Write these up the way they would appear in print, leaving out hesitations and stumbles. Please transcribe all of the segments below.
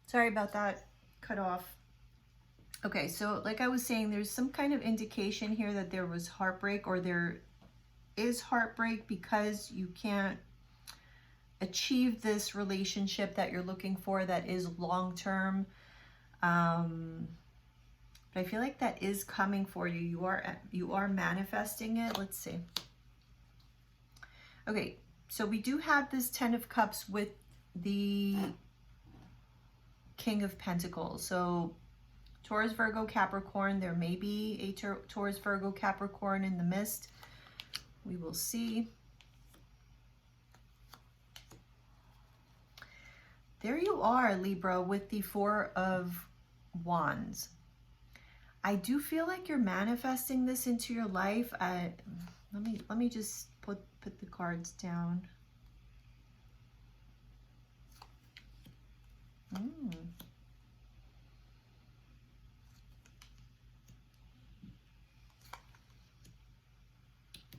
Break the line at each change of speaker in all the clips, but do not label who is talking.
Sorry about that. Cut off. Okay, so like I was saying, there's some kind of indication here that there was heartbreak, or there is heartbreak because you can't achieve this relationship that you're looking for that is long-term. But I feel like that is coming for you. You are manifesting it. Let's see. Okay, so we do have this Ten of Cups with the King of Pentacles. So Taurus, Virgo, Capricorn. There may be a Taurus, Virgo, Capricorn in the midst. We will see. There you are, Libra, with the Four of Wands. I do feel like you're manifesting this into your life. Let me just put the cards down.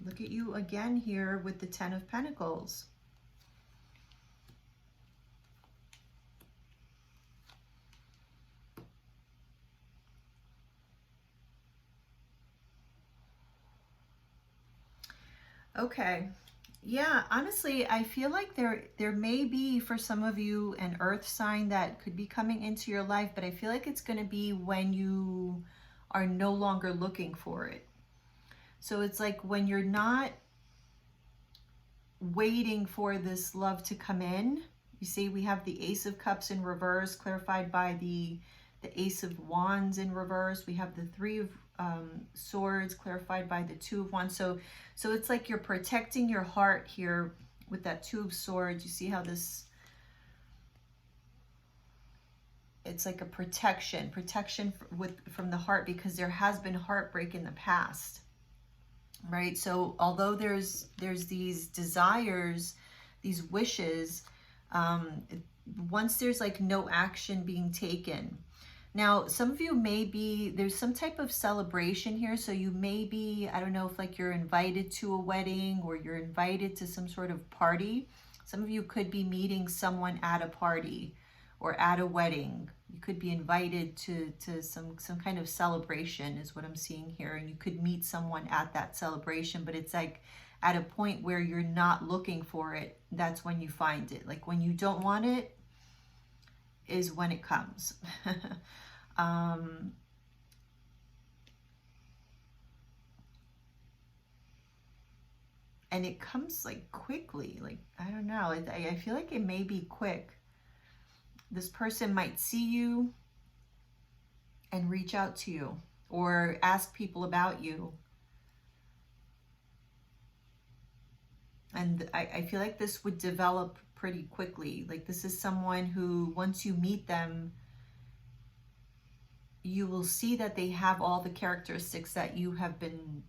Look at you again here with the Ten of Pentacles. Okay. Yeah, honestly, I feel like there may be for some of you an earth sign that could be coming into your life, but I feel like it's going to be when you are no longer looking for it. So it's like when you're not waiting for this love to come in. You see, we have the Ace of Cups in reverse, clarified by the Ace of Wands in reverse. We have the Three of Swords, clarified by the Two of Wands. So it's like you're protecting your heart here with that Two of Swords. You see how this, it's like a protection from the heart, because there has been heartbreak in the past, right? So although there's these desires, these wishes, once there's like no action being taken. Now, some of you may be, there's some type of celebration here. So you may be, I don't know if like you're invited to a wedding or you're invited to some sort of party. Some of you could be meeting someone at a party or at a wedding. You could be invited to some kind of celebration is what I'm seeing here. And you could meet someone at that celebration, but it's like at a point where you're not looking for it. That's when you find it. Like when you don't want it is when it comes. And it comes like quickly, like, I don't know. I feel like it may be quick. This person might see you and reach out to you or ask people about you. And I feel like this would develop pretty quickly. Like this is someone who, once you meet them, you will see that they have all the characteristics that you have been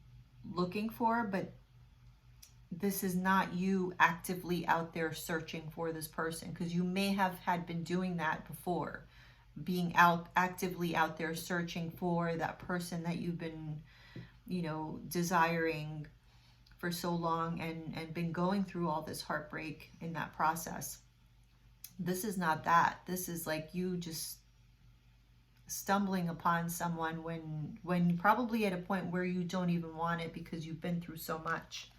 looking for, but this is not you actively out there searching for this person, because you may have had been doing that before, being actively out there searching for that person that you've been, you know, desiring for so long, and been going through all this heartbreak in that process. This is not that. This is like you just stumbling upon someone when probably at a point where you don't even want it because you've been through so much.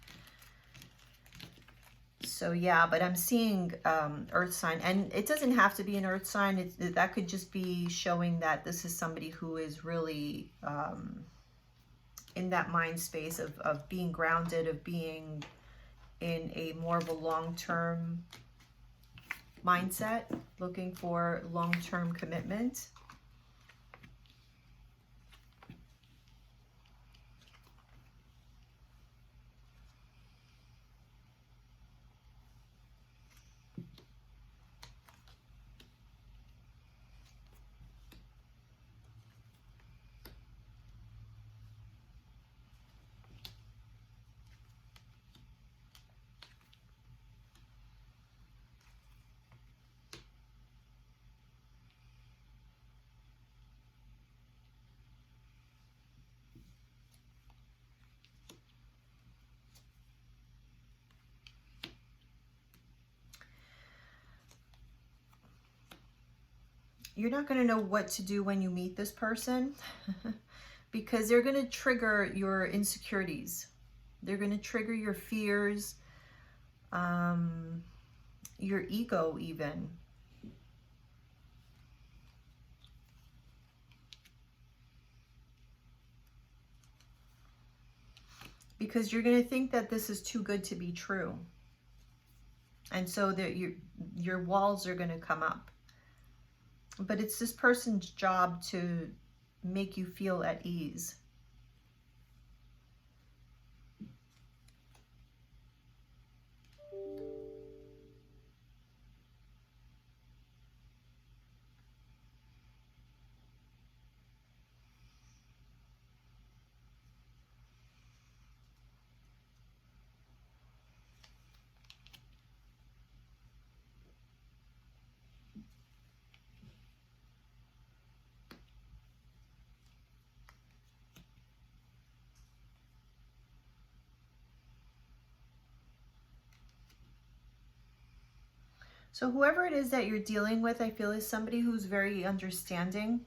So yeah, but I'm seeing earth sign, and it doesn't have to be an earth sign. That could just be showing that this is somebody who is really in that mind space of being grounded, of being in a more of a long-term mindset, looking for long-term commitment. you're not going to know what to do when you meet this person because they're going to trigger your insecurities. They're going to trigger your fears, your ego even. Because you're going to think that this is too good to be true. And so that your walls are going to come up. But it's this person's job to make you feel at ease. So whoever it is that you're dealing with, I feel is somebody who's very understanding.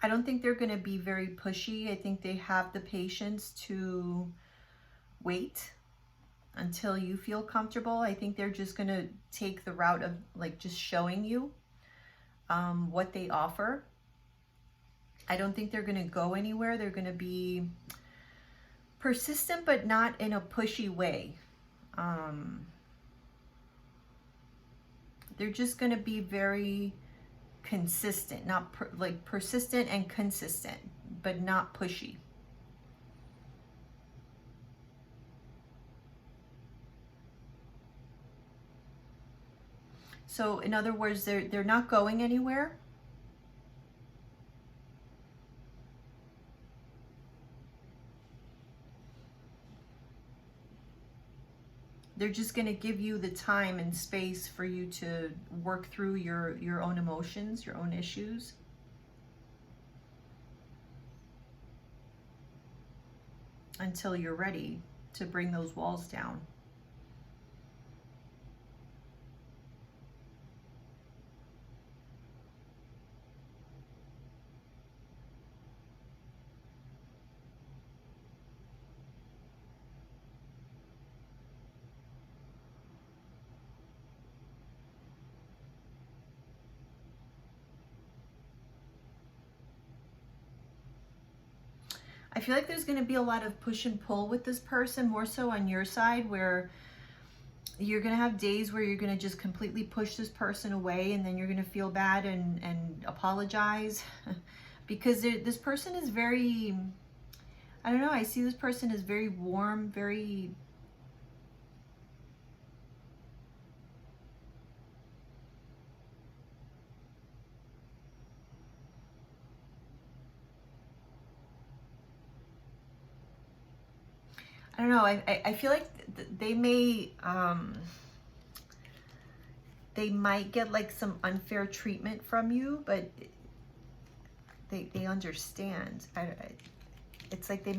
I don't think they're going to be very pushy. I think they have the patience to wait until you feel comfortable. I think they're just going to take the route of like just showing you what they offer. I don't think they're going to go anywhere. They're going to be persistent, but not in a pushy way. They're just going to be very consistent, not like persistent and consistent, but not pushy. So in other words, they're not going anywhere. They're just going to give you the time and space for you to work through your own emotions, your own issues. Until you're ready to bring those walls down. I feel like there's going to be a lot of push and pull with this person, more so on your side, where you're going to have days where you're going to just completely push this person away, and then you're going to feel bad and apologize because this person is very, I don't know, I see this person as very warm, very, I don't know, I feel like they might get like some unfair treatment from you, but they understand. It's like they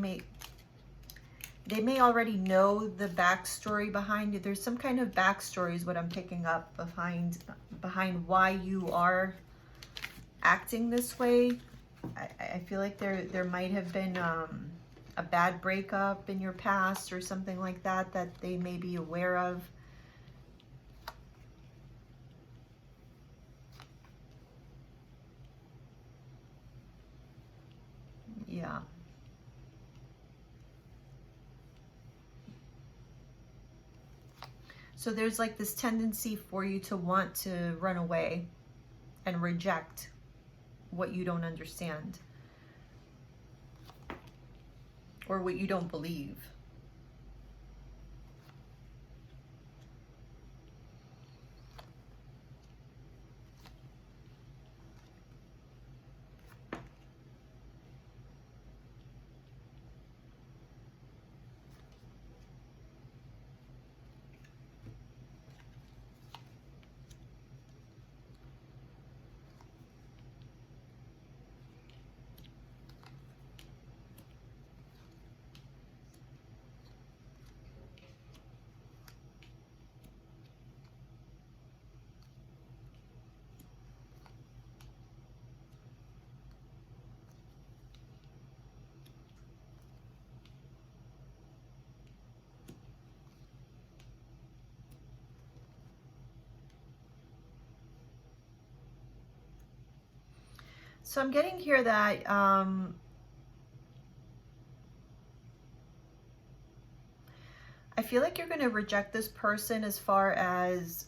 may already know the backstory behind it. There's some kind of backstory is what I'm picking up behind why you are acting this way. I feel like there might have been a bad breakup in your past or something like that they may be aware of. Yeah. So there's like this tendency for you to want to run away and reject what you don't understand or what you don't believe. So I'm getting here that I feel like you're going to reject this person as far as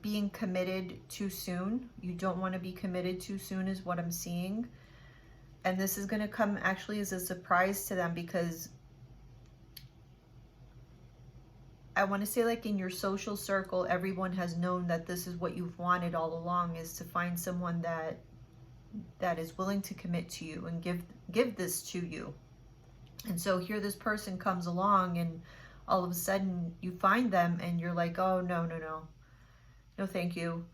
being committed too soon. You don't want to be committed too soon is what I'm seeing. And this is going to come actually as a surprise to them, because I want to say, like, in your social circle, everyone has known that this is what you've wanted all along, is to find someone that is willing to commit to you and give this to you. And so here this person comes along, and all of a sudden you find them and you're like, oh, no, no, no, no, thank you.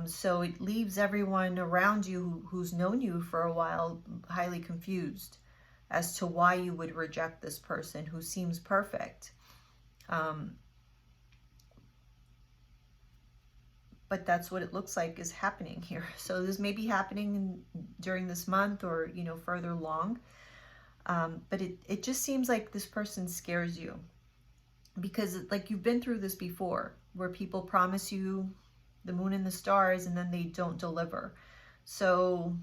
So it leaves everyone around you who's known you for a while highly confused as to why you would reject this person who seems perfect. But that's what it looks like is happening here. So this may be happening during this month, or, you know, further along. But it just seems like this person scares you, because like you've been through this before, where people promise you the moon and the stars and then they don't deliver. So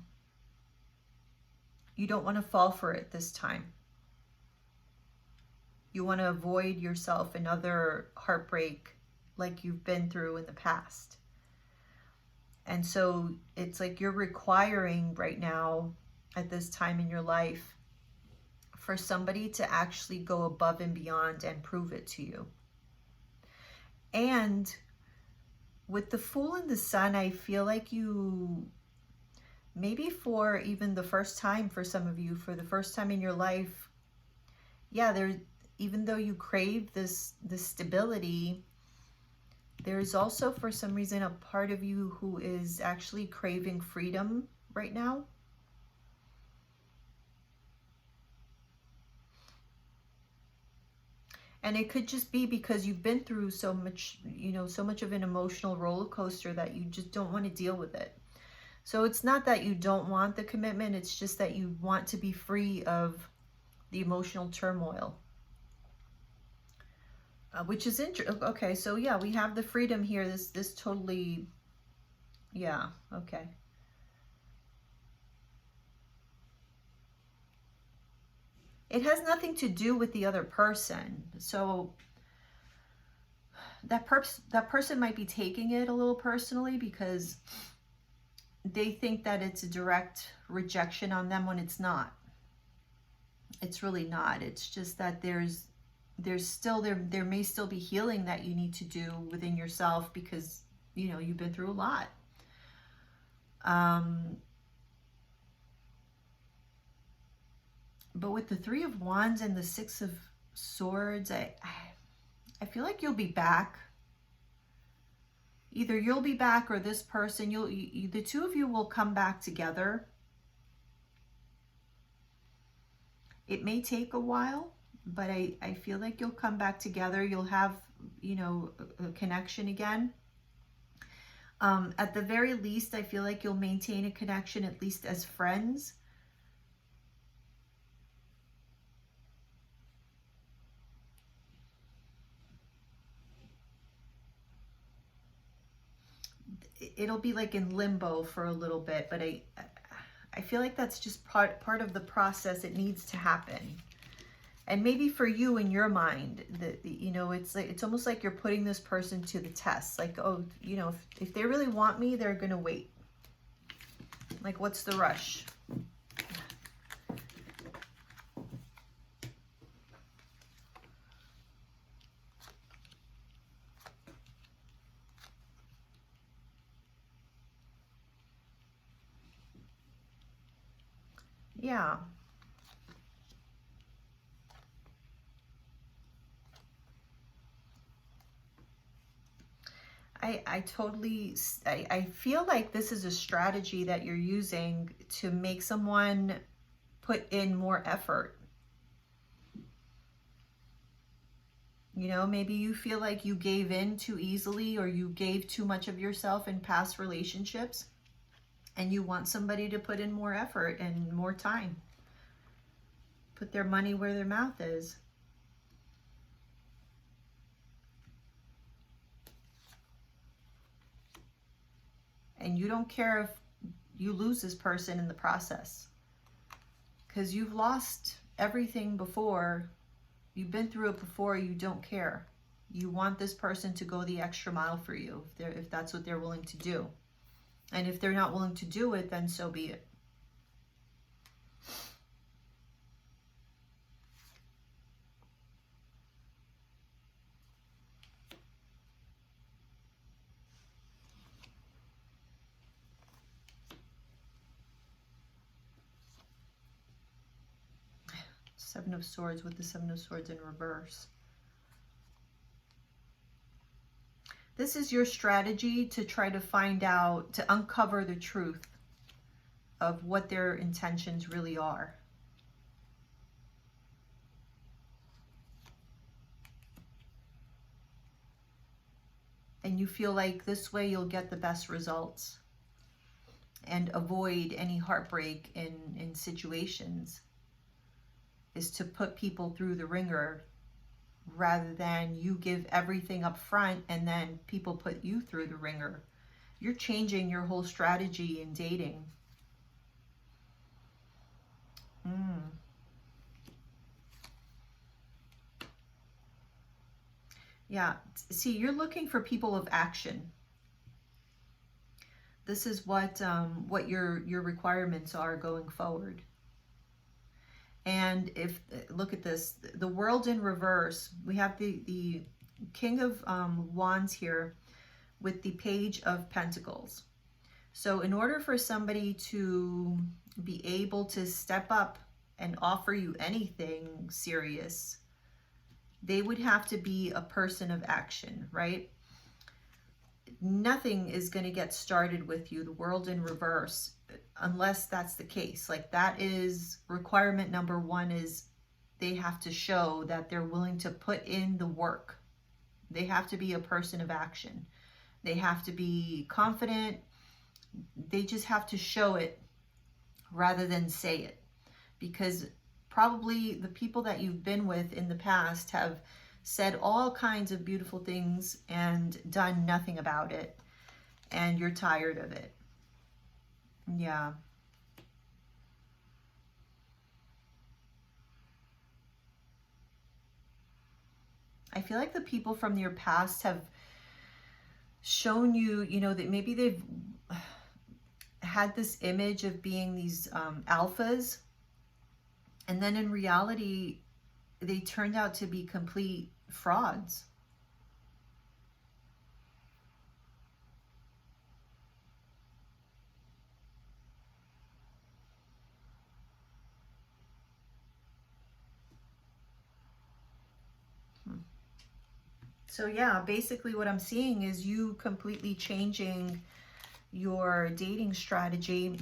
you don't want to fall for it this time. You want to avoid yourself another heartbreak like you've been through in the past. And so it's like you're requiring right now, at this time in your life, for somebody to actually go above and beyond and prove it to you. And with the Fool and the Sun, I feel like you, maybe for even the first time, for some of you, for the first time in your life, yeah, there, even though you crave this stability, there's also, for some reason, a part of you who is actually craving freedom right now. And it could just be because you've been through so much, you know, so much of an emotional roller coaster that you just don't want to deal with it. So it's not that you don't want the commitment, it's just that you want to be free of the emotional turmoil. Which is interesting. Okay, so yeah, we have the freedom here. This totally, yeah, okay. It has nothing to do with the other person. So that person might be taking it a little personally, because they think that it's a direct rejection on them when it's not. It's really not. It's just that there's still, there may still be healing that you need to do within yourself, because, you know, you've been through a lot. But with the Three of Wands and the Six of Swords, I feel like you'll be back. Either you'll be back, or this person, the two of you will come back together. It may take a while, but I feel like you'll come back together. You'll have, you know, a connection again. At the very least, I feel like you'll maintain a connection, at least as friends. It'll be like in limbo for a little bit, but I feel like that's just part of the process. It needs to happen. And maybe for you, in your mind, that, you know, it's like, it's almost like you're putting this person to the test. Like, oh, you know, if they really want me, they're gonna wait. Like, what's the rush? Yeah. I totally, I feel like this is a strategy that you're using to make someone put in more effort. You know, maybe you feel like you gave in too easily, or you gave too much of yourself in past relationships, and you want somebody to put in more effort and more time. Put their money where their mouth is. And you don't care if, you lose this person in the process. Because you've lost everything before. You've been through it before. You don't care. You want this person to go the extra mile for you, if that's what they're willing to do. And if they're not willing to do it, then so be it. Seven of Swords with the Seven of Swords in reverse. This is your strategy to try to find out, to uncover the truth of what their intentions really are. And you feel like this way you'll get the best results and avoid any heartbreak in situations, is to put people through the ringer rather than you give everything up front and then people put you through the ringer. You're changing your whole strategy in dating. Yeah, see, you're looking for people of action. This is what your requirements are going forward. And if, look at this, the World in reverse, we have the King of Wands here with the Page of Pentacles. So in order for somebody to be able to step up and offer you anything serious, they would have to be a person of action, right? Nothing is going to get started with you, the World in reverse, unless that's the case. Like, that is requirement number one, is they have to show that they're willing to put in the work. They have to be a person of action. They have to be confident. They just have to show it rather than say it. Because probably the people that you've been with in the past have said all kinds of beautiful things and done nothing about it. And you're tired of it. Yeah. I feel like the people from your past have shown you, you know, that maybe they've had this image of being these alphas. And then in reality, they turned out to be complete frauds. So yeah, basically what I'm seeing is you completely changing your dating strategy,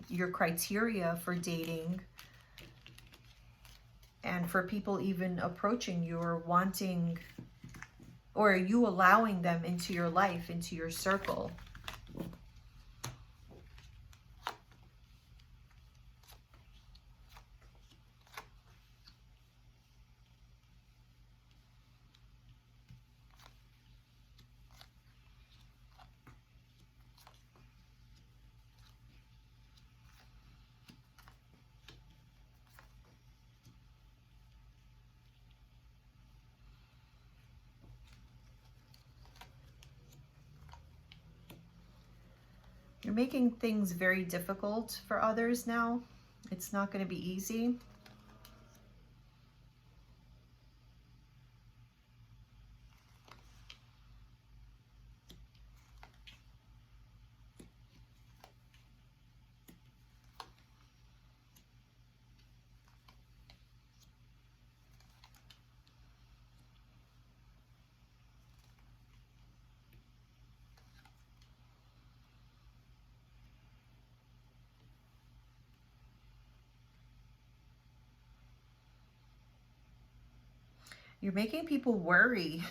your criteria for dating, and for people even approaching you or wanting, or you allowing them into your life, into your circle. You're making things very difficult for others now. It's not going to be easy. You're making people worry.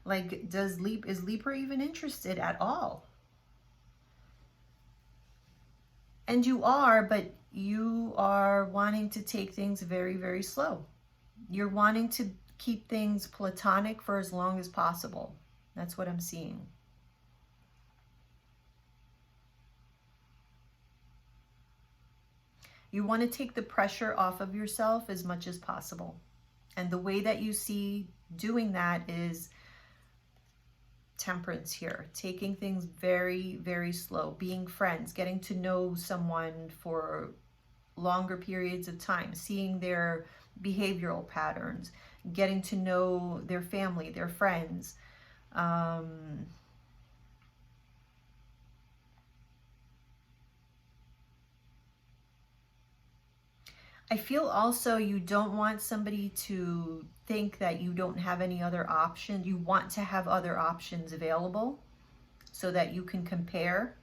Like, is Libra even interested at all? And you are, but you are wanting to take things very, very slow. You're wanting to keep things platonic for as long as possible. That's what I'm seeing. You want to take the pressure off of yourself as much as possible. And the way that you see doing that is temperance here, taking things very, very slow, being friends, getting to know someone for longer periods of time, seeing their behavioral patterns, getting to know their family, their friends. I feel also you don't want somebody to think that you don't have any other option. You want to have other options available so that you can compare.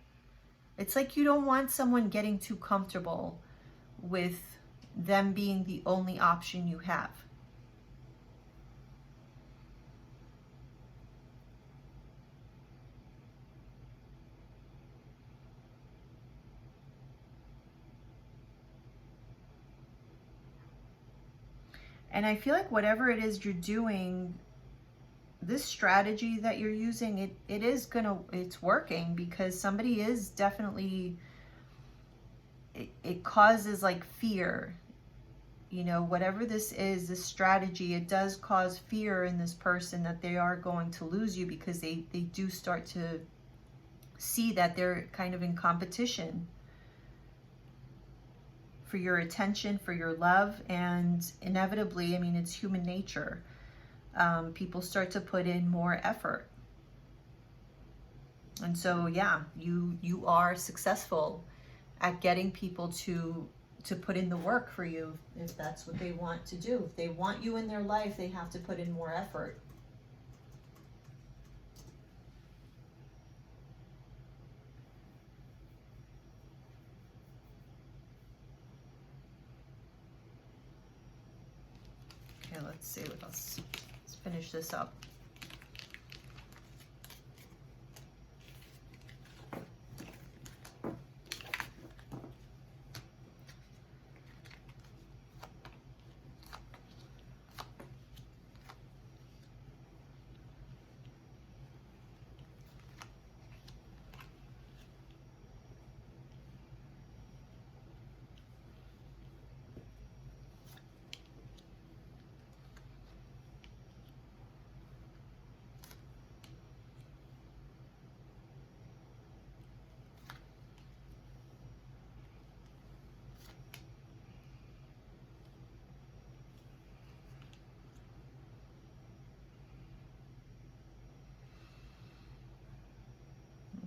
It's like you don't want someone getting too comfortable with them being the only option you have. And I feel like whatever it is you're doing, this strategy that you're using, it's working, because somebody is definitely, it causes like fear. You know, whatever this is, this strategy, it does cause fear in this person that they are going to lose you, because they do start to see that they're kind of in competition for your attention, for your love. And inevitably, I mean, it's human nature. People start to put in more effort. And so, yeah, you are successful at getting people to put in the work for you, if that's what they want to do. If they want you in their life, they have to put in more effort. Okay, let's see what else. Let's finish this up.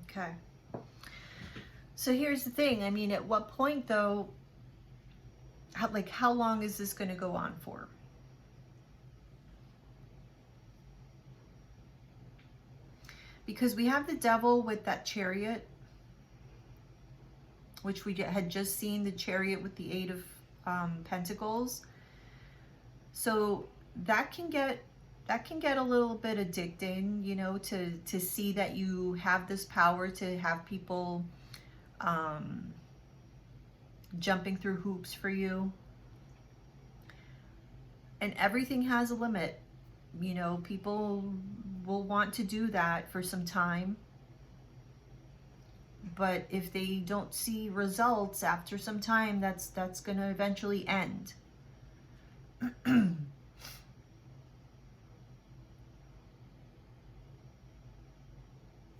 Okay. So here's the thing. I mean, at what point though, how long is this going to go on for? Because we have the devil with that Chariot, which we had just seen, the Chariot with the 8 of Pentacles. So that can get a little bit addicting, you know, to see that you have this power to have people jumping through hoops for you. And everything has a limit. You know, people will want to do that for some time. But if they don't see results after some time, that's going to eventually end.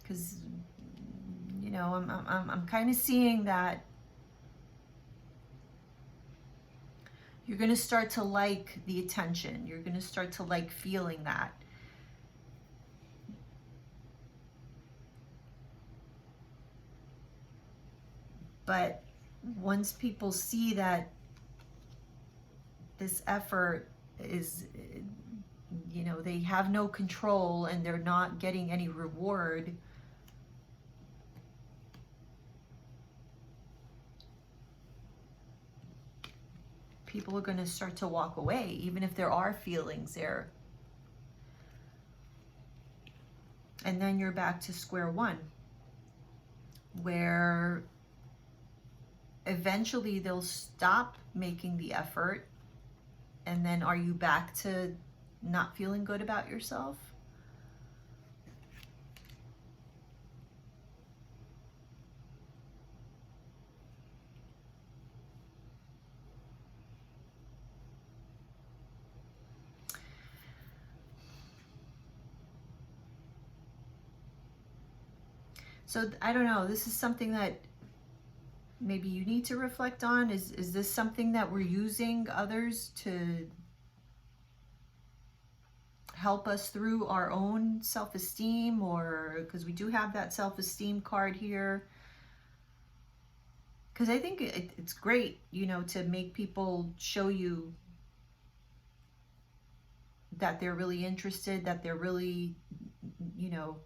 Because, you know, I'm kind of seeing that you're going to start to like the attention. You're going to start to like feeling that. But once people see that this effort is, you know, they have no control and they're not getting any reward, people are going to start to walk away, even if there are feelings there. And then you're back to square one, where eventually they'll stop making the effort. And then are you back to not feeling good about yourself? So I don't know, this is something that maybe you need to reflect on. Is this something that we're using others to help us through our own self-esteem, or because we do have that self-esteem card here? Because I think it's great, you know, to make people show you that they're really interested, that they're really, you know,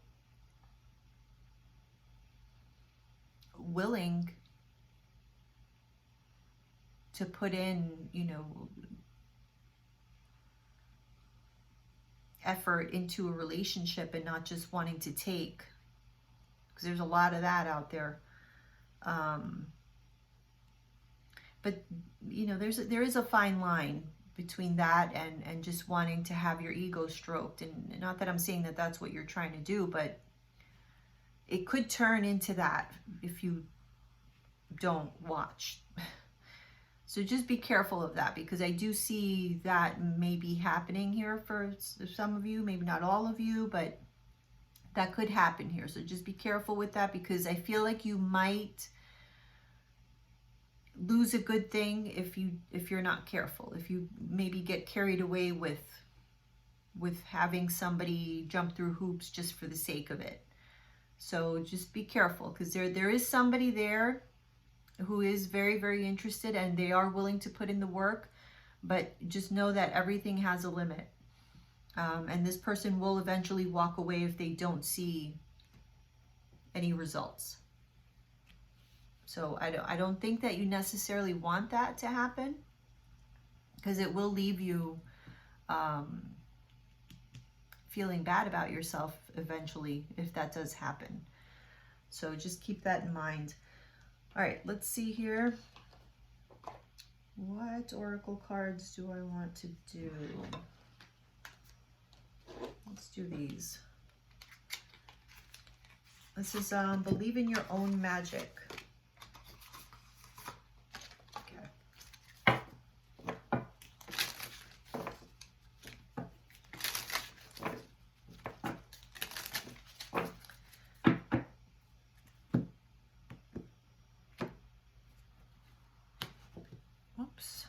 willing to put in, you know, effort into a relationship and not just wanting to take, because there's a lot of that out there. But you know, there is a fine line between that and just wanting to have your ego stroked. And not that I'm saying that that's what you're trying to do, but it could turn into that if you don't watch. So just be careful of that, because I do see that may be happening here for some of you, maybe not all of you, but that could happen here. So just be careful with that, because I feel like you might lose a good thing if you're not careful. If you maybe get carried away with having somebody jump through hoops just for the sake of it. So just be careful, because there is somebody there who is very, very interested, and they are willing to put in the work, but just know that everything has a limit. And this person will eventually walk away if they don't see any results. So I don't think that you necessarily want that to happen, because it will leave you feeling bad about yourself eventually if that does happen. So just keep that in mind. All right, let's see here. What oracle cards do I want to do? Let's do these. This is Believe in Your Own Magic. Oops.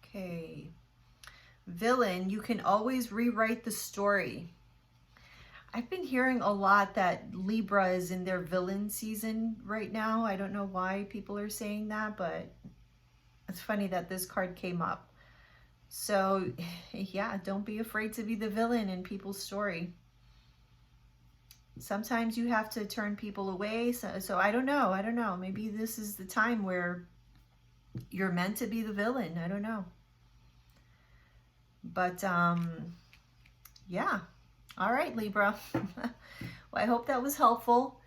Okay. Villain, you can always rewrite the story. I've been hearing a lot that Libra is in their villain season right now. I don't know why people are saying that, but it's funny that this card came up. So yeah, don't be afraid to be the villain in people's story. Sometimes you have to turn people away. So I don't know. Maybe this is the time where you're meant to be the villain. I don't know. But yeah. All right, Libra. Well, I hope that was helpful.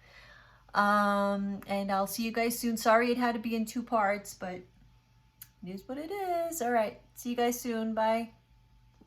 And I'll see you guys soon. Sorry it had to be in 2 parts, but it is what it is. All right. See you guys soon. Bye.